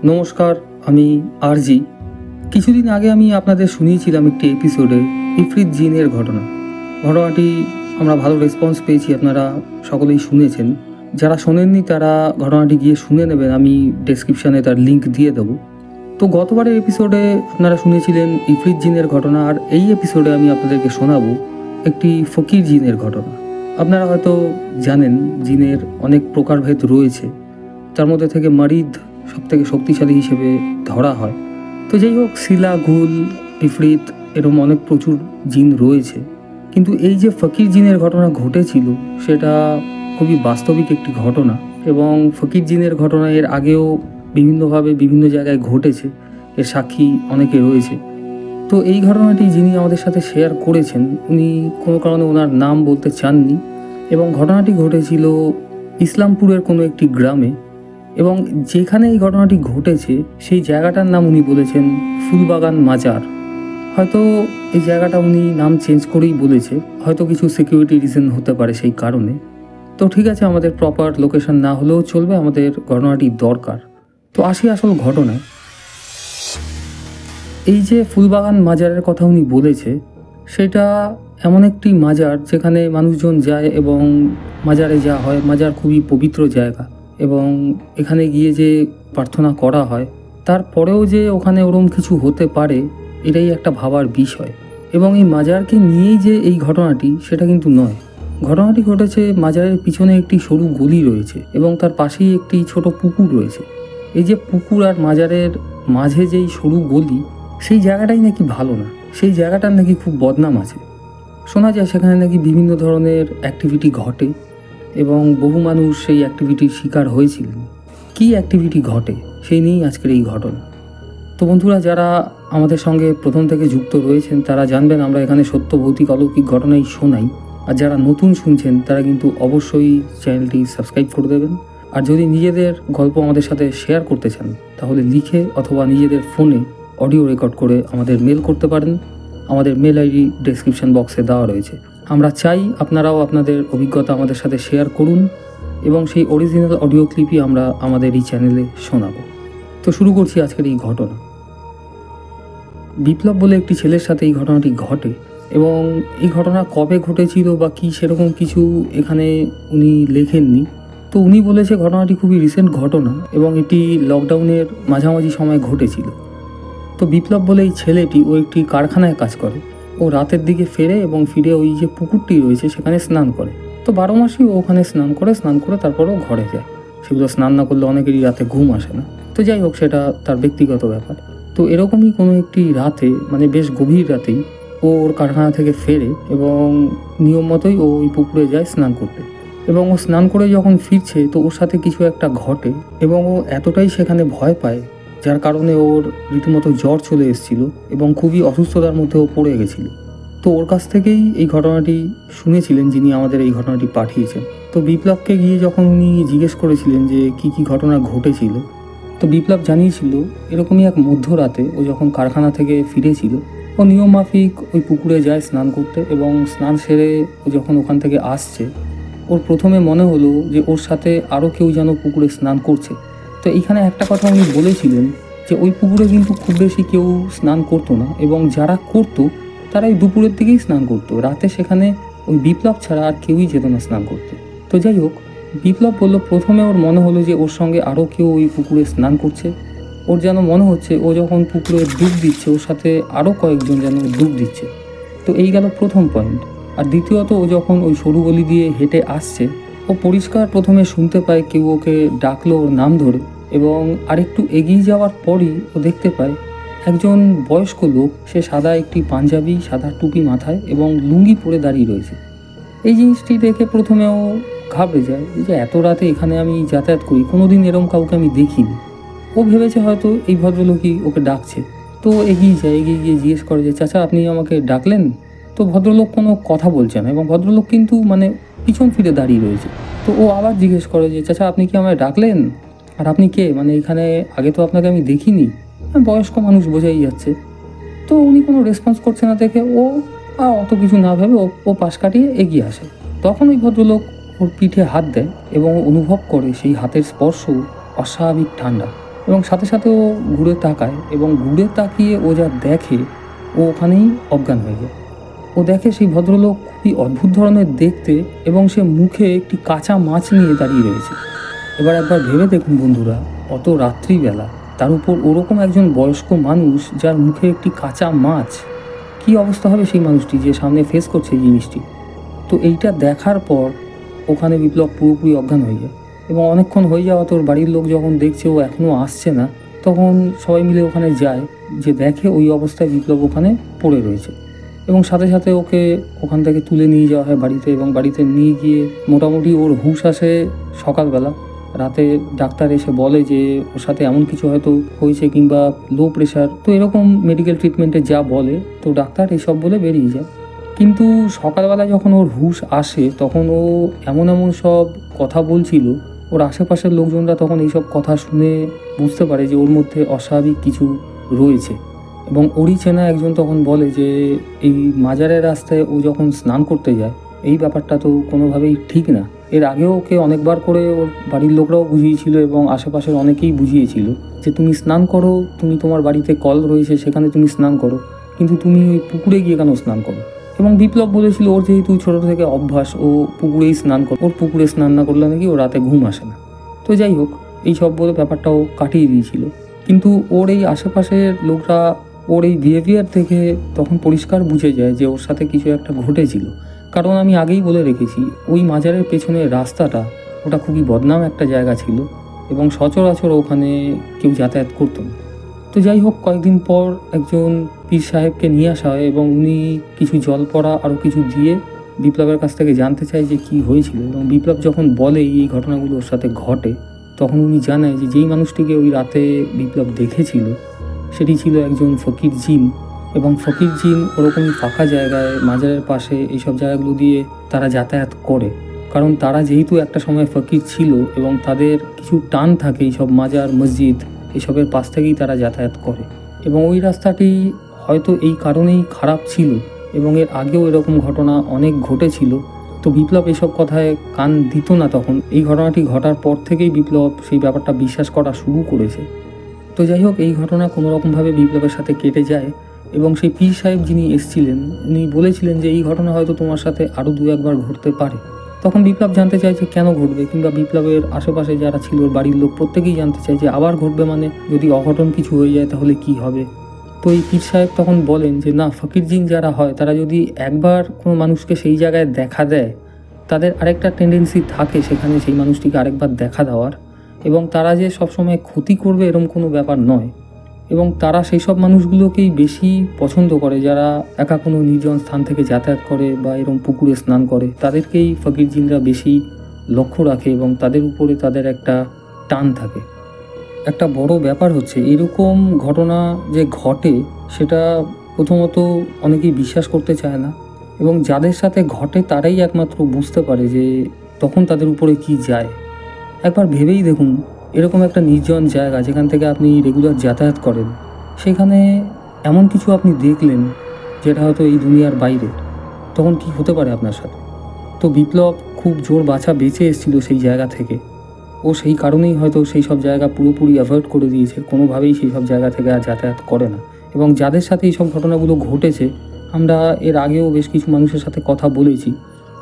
নমস্কার, আমি আরজি। কিছুদিন আগে আমি আপনাদের শুনিয়েছিলাম একটি এপিসোডে ইফরিত জিনের ঘটনাটি আমরা ভালো রেসপন্স পেয়েছি, আপনারা সকলেই শুনেছেন। যারা শোনেননি তারা ঘটনাটি গিয়ে শুনে নেবেন, আমি ডেসক্রিপশানে তার লিঙ্ক দিয়ে দেবো। তো গতবারের এপিসোডে আপনারা শুনেছিলেন ইফরিত জিনের ঘটনা, আর এই এপিসোডে আমি আপনাদেরকে শোনাবো একটি ফকির জিনের ঘটনা। আপনারা হয়তো জানেন জিনের অনেক প্রকারভেদ রয়েছে, তার মধ্যে থেকে মারিদ সবথেকে শক্তিশালী হিসেবে ধরা হয়। তো যাই হোক, শিলা, ঘুল, ইফরিত এরকম অনেক প্রচুর জিন রয়েছে, কিন্তু এই যে ফকির জিনের ঘটনা ঘটেছিল সেটা খুবই বাস্তবিক একটি ঘটনা, এবং ফকির জিনের ঘটনা এর আগেও বিভিন্নভাবে বিভিন্ন জায়গায় ঘটেছে, এর সাক্ষী অনেকে রয়েছে। তো এই ঘটনাটি যিনি আমাদের সাথে শেয়ার করেছেন উনি কোনো কারণে ওনার নাম বলতে চাননি, এবং ঘটনাটি ঘটেছিল ইসলামপুরের কোনো একটি গ্রামে, এবং যেখানে এই ঘটনাটি ঘটেছে সেই জায়গাটার নাম উনি বলেছেন ফুলবাগান মাজার। হয়তো এই জায়গাটা উনি নাম চেঞ্জ করেই বলেছে, হয়তো কিছু সিকিউরিটি রিজন হতে পারে সেই কারণে। তো ঠিক আছে, আমাদের প্রপার লোকেশন না হলেও চলবে, আমাদের ঘটনাটি দরকার। তো আসি আসল ঘটনায়। এই যে ফুলবাগান মাজারের কথা উনি বলেছে, সেটা এমন একটি মাজার যেখানে মানুষজন যায়, এবং মাজারে যাওয়া হয়। মাজার খুবই পবিত্র জায়গা, এবং এখানে গিয়ে যে প্রার্থনা করা হয়, তারপরেও যে ওখানে ওরম কিছু হতে পারে এটাই একটা ভাবার বিষয়। এবং এই মাজারকে নিয়েই যে এই ঘটনাটি, সেটা কিন্তু নয়। ঘটনাটি ঘটেছে মাজারের পিছনে একটি সরু গলি রয়েছে, এবং তার পাশেই একটি ছোট পুকুর রয়েছে। এই যে পুকুর আর মাজারের মাঝে যেই সরু গলি, সেই জায়গাটাই নাকি ভালো না, সেই জায়গাটার নাকি খুব বদনাম আছে। শোনা যায় সেখানে নাকি বিভিন্ন ধরনের অ্যাক্টিভিটি ঘটে, এবং বহু মানুষ সেই অ্যাক্টিভিটির শিকার হয়েছিলেন। কী অ্যাক্টিভিটি ঘটে সেই নিয়েই আজকের এই ঘটনা। তো বন্ধুরা, যারা আমাদের সঙ্গে প্রথম থেকে যুক্ত রয়েছেন তারা জানবেন আমরা এখানে সত্য, ভৌতিক, অলৌকিক ঘটনাই শোনাই। আর যারা নতুন শুনছেন তারা কিন্তু অবশ্যই চ্যানেলটি সাবস্ক্রাইব করে দেবেন। আর যদি নিজেদের গল্প আমাদের সাথে শেয়ার করতে চান তাহলে লিখে অথবা নিজেদের ফোনে অডিও রেকর্ড করে আমাদের মেল করতে পারেন। আমাদের মেল আইডি ডেসক্রিপশন বক্সে দেওয়া রয়েছে। আমরা চাই আপনারাও আপনাদের অভিজ্ঞতা আমাদের সাথে শেয়ার করুন, এবং সেই অরিজিনাল অডিও ক্লিপই আমরা আমাদের এই চ্যানেলে শোনাবো। তো শুরু করছি আজকের এই ঘটনা। বিপ্লব বলে একটি ছেলের সাথে এই ঘটনাটি ঘটে, এবং এই ঘটনা কবে ঘটেছিল বা কী সেরকম কিছু এখানে উনি লেখেননি। তো উনি বলেছে ঘটনাটি খুবই রিসেন্ট ঘটনা, এবং এটি লকডাউনের মাঝামাঝি সময় ঘটেছিল। তো বিপ্লব বলে এই ছেলেটি ও একটি কারখানায় কাজ করে। ও রাতের দিকে ফেরে, এবং ফিরে ওই যে পুকুরটি রয়েছে সেখানে স্নান করে। তো 12 মাসই ও ওখানে স্নান করে তারপরেও ঘরে যায়। সেগুলো স্নান না করলে অনেকেরই রাতে ঘুম আসে না। তো যাই হোক, সেটা তার ব্যক্তিগত ব্যাপার। তো এরকমই কোনো একটি রাতে, মানে বেশ গভীর রাতেই, ও ওর কারখানা থেকে ফেরে, এবং নিয়ম মতোই ও ওই পুকুরে যায় স্নান করতে। এবং ও স্নান করে যখন ফিরছে তো ওর সাথে কিছু একটা ঘটে, এবং ও এতটাই সেখানে ভয় পায় যার কারণে ওর রীতিমতো জ্বর চলে এসেছিল, এবং খুবই অসুস্থতার মধ্যে ও পড়ে গেছিল। তো ওর কাছ থেকেই এই ঘটনাটি শুনেছিলেন যিনি আমাদের এই ঘটনাটি পাঠিয়েছেন। তো বিপ্লবকে গিয়ে যখন উনি জিজ্ঞেস করেছিলেন যে কি কি ঘটনা ঘটেছিল, তো বিপ্লব জানিয়েছিল এরকমই এক মধ্যরাতে ও যখন কারখানা থেকে ফিরেছিল, ও নিয়ম মাফিক ওই পুকুরে যায় স্নান করতে, এবং স্নান সেরে ও যখন ওখান থেকে আসছে ওর প্রথমে মনে হলো যে ওর সাথে আরও কেউ যেন পুকুরে স্নান করছে। তো এইখানে একটা কথা উনি বলেছিলেন যে ওই পুকুরে কিন্তু খুব বেশি কেউ স্নান করতো না, এবং যারা করতো তারা এই দুপুরের দিকেই স্নান করতো। রাতে সেখানে ওই বিপ্লব ছাড়া আর কেউই যেত না স্নান করতে। তো যাই হোক, বিপ্লব বলল প্রথমে ওর মনে হলো যে ওর সঙ্গে আরও কেউ ওই পুকুরে স্নান করছে। ওর যেন মনে হচ্ছে ও যখন পুকুরে ডুব দিচ্ছে ওর সাথে আরও কয়েকজন যেন ডুব দিচ্ছে। তো এই গেল প্রথম পয়েন্ট। আর দ্বিতীয়ত, ও যখন ওই সরু গলি দিয়ে হেঁটে আসছে ও পরিষ্কার প্রথমে শুনতে পায় কেউ ওকে ডাকলো ওর নাম ধরে, এবং আরেকটু এগিয়ে যাওয়ার পরই ও দেখতে পায় একজন বয়স্ক লোক, সে সাদা একটি পাঞ্জাবি, সাদা টুপি মাথায় এবং লুঙ্গি পরে দাঁড়িয়ে রয়েছে। এই জিনিসটি দেখে প্রথমেও ঘাবড়ে যায় যে এত রাতে এখানে আমি যাতায়াত করি, কোনোদিন এরম কাউকে আমি দেখিনি। ও ভেবেছে হয়তো এই ভদ্রলোকই ওকে ডাকছে। তো এগিয়ে গিয়ে জিজ্ঞেস করে যে চাচা আপনি আমাকে ডাকলেন? তো ভদ্রলোক কোনো কথা বলছে না, এবং ভদ্রলোক কিন্তু মানে পিছন ফিরে দাঁড়িয়ে রয়েছে। তো ও আবার জিজ্ঞেস করে যে চাচা আপনি কি আমায় ডাকলেন? আর আপনি কে? মানে এখানে আগে তো আপনাকে আমি দেখিনি। বয়স্ক মানুষ বোঝাই যাচ্ছে। তো উনি কোনো রেসপন্স করছে না দেখে ও অত কিছু না ভেবে ও পাশ কাটিয়ে এগিয়ে আসে। তখন ওই ভদ্রলোক ওর পিঠে হাত দেয়, এবং অনুভব করে সেই হাতের স্পর্শ অস্বাভাবিক ঠান্ডা, এবং সাথে সাথে ও ঘুরে তাকায় এবং ঘুরে তাকিয়ে ও যা দেখে ও ওখানেই অজ্ঞান হয়ে যায়। ও দেখে সেই ভদ্রলোক খুবই অদ্ভুত ধরনের দেখতে এবং সে মুখে একটি কাঁচা মাছ নিয়ে দাঁড়িয়ে রয়েছে। এবার একবার ভেবে দেখুন বন্ধুরা, অত রাত্রিবেলা, তার উপর ওরকম একজন বয়স্ক মানুষ যার মুখে একটি কাঁচা মাছ, কী অবস্থা হবে সেই মানুষটি যে সামনে ফেস করছে এই জিনিসটি। তো এইটা দেখার পর ওখানে বিপ্লব পুরোপুরি অজ্ঞান হয়ে যায় এবং অনেকক্ষণ হয়ে যাওয়া তোর বাড়ির লোক যখন দেখছে ও এখনও আসছে না, তখন সবাই মিলে ওখানে যায়, যে দেখে ওই অবস্থায় বিপ্লব ওখানে পড়ে রয়েছে এবং সাথে সাথে ওকে ওখান থেকে তুলে নিয়ে যাওয়া হয় বাড়িতে এবং বাড়িতে নিয়ে গিয়ে মোটামুটি ওর হুঁশ আসে সকালবেলা। রাতে ডাক্তার এসে বলে যে ওর সাথে এমন কিছু হয়তো হয়েছে কিংবা লো প্রেশার, তো এরকম মেডিকেল ট্রিটমেন্টে যা বলে, তো ডাক্তার এসব বলে বেরিয়ে যায়। কিন্তু সকালবেলা যখন ওর হুঁশ আসে তখন ও এমন এমন সব কথা বলছিল, ওর আশেপাশের লোকজনরা তখন এইসব কথা শুনে বুঝতে পারে যে ওর মধ্যে অস্বাভাবিক কিছু রয়েছে এবং ওরই চেনা একজন তখন বলে যে এই মাজারের রাস্তায় ও যখন স্নান করতে যায় এই ব্যাপারটা তো কোনোভাবেই ঠিক না। এর আগেও ওকে অনেকবার করে ওর বাড়ির লোকরাও বুঝিয়েছিল এবং আশেপাশের অনেকেই বুঝিয়েছিল যে তুমি স্নান করো, তুমি তোমার বাড়িতে কল রয়েছে সেখানে তুমি স্নান করো, কিন্তু তুমি ওই পুকুরে গিয়ে কেন স্নান করো। এবং বিপ্লব বলেছিল ওর যেহেতু ছোটো থেকে অভ্যাস, ও পুকুরেই স্নান করে, ওর পুকুরে স্নান না করলে নাকি ও রাতে ঘুম আসে না। তো যাই হোক, এই সব বলে ব্যাপারটাও কাটিয়ে দিয়েছিল। কিন্তু ওর এই আশেপাশের লোকরা ওর এই বিহেভিয়ার থেকে তখন পরিষ্কার বুঝে যায় যে ওর সাথে কিছু একটা ঘটেছিল। কারণ আমি আগেই বলে রেখেছি, ওই মাজারের পেছনের রাস্তাটা ওটা খুবই বদনাম একটা জায়গা ছিল এবং সচরাচর ওখানে কেউ যাতায়াত করতো না। তো যাই হোক, কয়েকদিন পর একজন পীর সাহেবকে নিয়ে আসা হয় এবং উনি কিছু জল পড়া আরও কিছু দিয়ে বিপ্লবের কাছ থেকে জানতে চায় যে কী হয়েছিল। এবং বিপ্লব যখন বলে এই ঘটনাগুলো ওর সাথে ঘটে, তখন উনি জানায় যে যেই মানুষটিকে ওই রাতে বিপ্লব দেখেছিল সেটি ছিল একজন ফকির জিন। এবং ফকির জিন ওরকমই ফাঁকা জায়গায়, মাজারের পাশে, এইসব জায়গাগুলো দিয়ে তারা যাতায়াত করে। কারণ তারা যেহেতু একটা সময় ফকির ছিল এবং তাদের কিছু টান থাকে এইসব মাজার, মসজিদ, এসবের পাশ থেকেই তারা যাতায়াত করে। এবং ওই রাস্তাটি হয়তো এই কারণেই খারাপ ছিল এবং এর আগেও এরকম ঘটনা অনেক ঘটেছিল। তো বিপ্লব এসব কথায় কান দিত না তখন। এই ঘটনাটি ঘটার পর থেকেই বিপ্লব সেই ব্যাপারটা বিশ্বাস করা শুরু করেছে। তো যাই হোক, এই ঘটনা কোনোরকমভাবে বিপ্লবের সাথে কেটে যায় এবং সেই পীর সাহেব যিনি এসেছিলেন উনি বলেছিলেন যে এই ঘটনা হয়তো তোমার সাথে আরও 2-1 বার ঘটতে পারে। তখন বিপ্লব জানতে চায় যে কেন ঘটবে, কিংবা বিপ্লবের আশেপাশে যারা ছিল ওর বাড়ির লোক প্রত্যেকেই জানতে চায় যে আবার ঘটবে মানে যদি অঘটন কিছু হয়ে যায় তাহলে কি হবে। তো এই পীর সাহেব তখন বলেন যে না, ফকির জিন যারা হয় তারা যদি একবার কোনো মানুষকে সেই জায়গায় দেখা দেয়, তাদের আরেকটা টেন্ডেন্সি থাকে সেখানে সেই মানুষটিকে আরেকবার দেখা দেওয়ার, এবং তারা যে সবসময় ক্ষতি করবে এরকম কোনো ব্যাপার নয়। এবং তারা সেই সব মানুষগুলোকেই বেশি পছন্দ করে যারা একা কোনো নির্জন স্থান থেকে যাতায়াত করে বা এরকম পুকুরে স্নান করে, তাদেরকেই ফকির জিনরা বেশি লক্ষ্য রাখে এবং তাদের উপরে তাদের একটা টান থাকে। একটা বড় ব্যাপার হচ্ছে এরকম ঘটনা যে ঘটে সেটা প্রথমত অনেকেই বিশ্বাস করতে চায় না এবং যাদের সাথে ঘটে তারাই একমাত্র বুঝতে পারে যে তখন তাদের উপরে কি যায়। একবার ভেবেই দেখুন, এরকম একটা নির্জন জায়গা যেখান থেকে আপনি রেগুলার যাতায়াত করেন, সেখানে এমন কিছু আপনি দেখলেন যেটা হয়তো এই দুনিয়ার বাইরে, তখন কি হতে পারে আপনার সাথে। তো বিপ্লব খুব জোর বাছা বেঁচে এসেছিল সেই জায়গা থেকে। ও সেই কারণেই হয়তো সেই সব জায়গা পুরোপুরি অ্যাভয়েড করে দিয়েছে, কোনোভাবেই সেই সব জায়গা থেকে আর যাতায়াত করে না। এবং যাদের সাথে এই সব ঘটনাগুলো ঘটেছে, আমরা এর আগেও বেশ কিছু মানুষের সাথে কথা বলেছি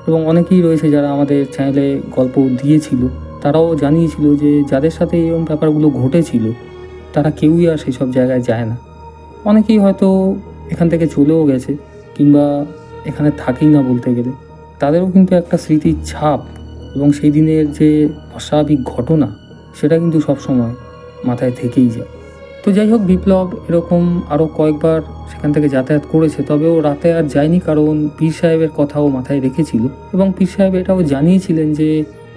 এবং অনেকেই রয়েছে যারা আমাদের চ্যানেলে গল্প দিয়েছিল, তারাও জানিয়েছিল যে যাদের সাথে এরকম ব্যাপারগুলো ঘটেছিল তারা কেউই আর সেই সব জায়গায় যায় না। অনেকেই হয়তো এখান থেকে চলেও গেছে কিংবা এখানে থাকেই না বলতে গেলে। তাদেরও কিন্তু একটা স্মৃতির ছাপ এবং সেই দিনের যে অস্বাভাবিক ঘটনা সেটা কিন্তু সবসময় মাথায় থেকেই যায়। তো যাই হোক, বিপ্লব এরকম আরও কয়েকবার সেখান থেকে যাতায়াত করেছে, তবে ও রাতে আর যায়নি কারণ পীর সাহেবের কথাও মাথায় রেখেছিল এবং পীর সাহেব এটাও জানিয়েছিলেন যে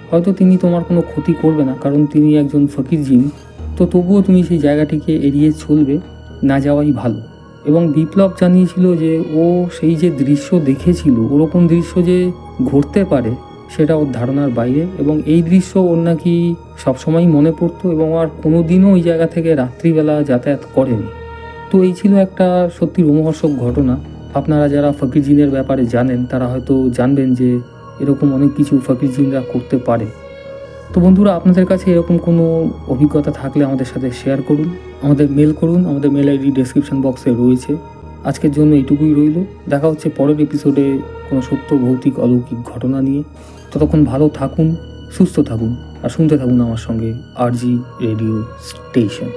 হয়তো তিনি তোমার কোনো ক্ষতি করবে না কারণ তিনি একজন ফকির জিন, তো তবুও তুমি সেই জায়গাটিকে এড়িয়ে চলবে, না যাওয়াই ভালো। এবং বিপ্লব জানিয়েছিল যে ও সেই যে দৃশ্য দেখেছিল ওরকম দৃশ্য যে ঘটতে পারে সেটা ওর ধারণার বাইরে, এবং এই দৃশ্য ওর নাকি সবসময়ই মনে পড়তো এবং আর কোনো দিনও ওই জায়গা থেকে রাত্রিবেলা যাতায়াত করেনি। তো এই ছিল একটা সত্যি রোমহর্ষক ঘটনা। আপনারা যারা ফকির জিনের ব্যাপারে জানেন তারা হয়তো জানবেন যে এরকম অনেক কিছু ফকির জিনরা করতে পারে। তো বন্ধুরা, আপনাদের কাছে এরকম কোনো অভিজ্ঞতা থাকলে আমাদের সাথে শেয়ার করুন, আমাদের মেল করুন। আমাদের মেল আইডি ডেসক্রিপশন বক্সে রয়েছে। আজকের জন্য এইটুকুই রইল। দেখা হচ্ছে পরের এপিসোডে কোনো সত্য ভৌতিক অলৌকিক ঘটনা নিয়ে। ততক্ষণ ভালো থাকুন, সুস্থ থাকুন আর শুনতে থাকুন আমার সঙ্গে RG রেডিও স্টেশন।